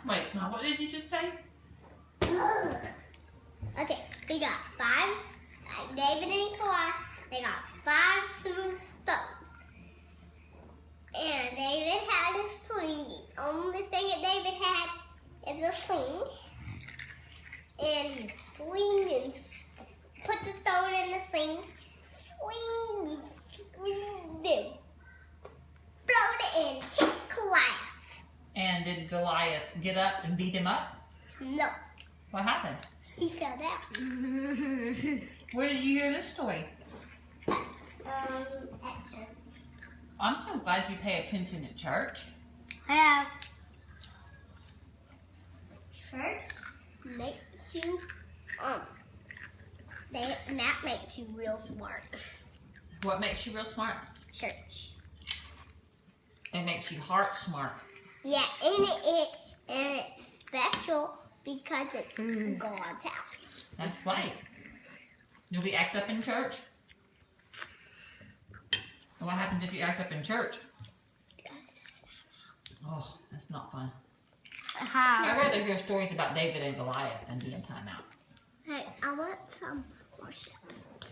Wait, now what did you just say? Okay, they got 5, like David and Goliath, they got 5 smooth stones. And David had a sling. The only thing that David had is a sling. And he swing and put the stone in the sling, swing and swing them, float it in, hit Goliath. And did Goliath get up and beat him up? No, What happened? he fell down. Where did you hear this story? At church. I'm so glad you pay attention at church. Yeah. Church makes you, that makes you real smart. What makes you real smart? Church. It makes you heart smart. Yeah, and it's special because it's God's house. That's right. Do we act up in church? And what happens if you act up in church? Oh, that's not fun. How? I'd rather hear stories about David and Goliath than be in timeout. Hey, I want some more chips.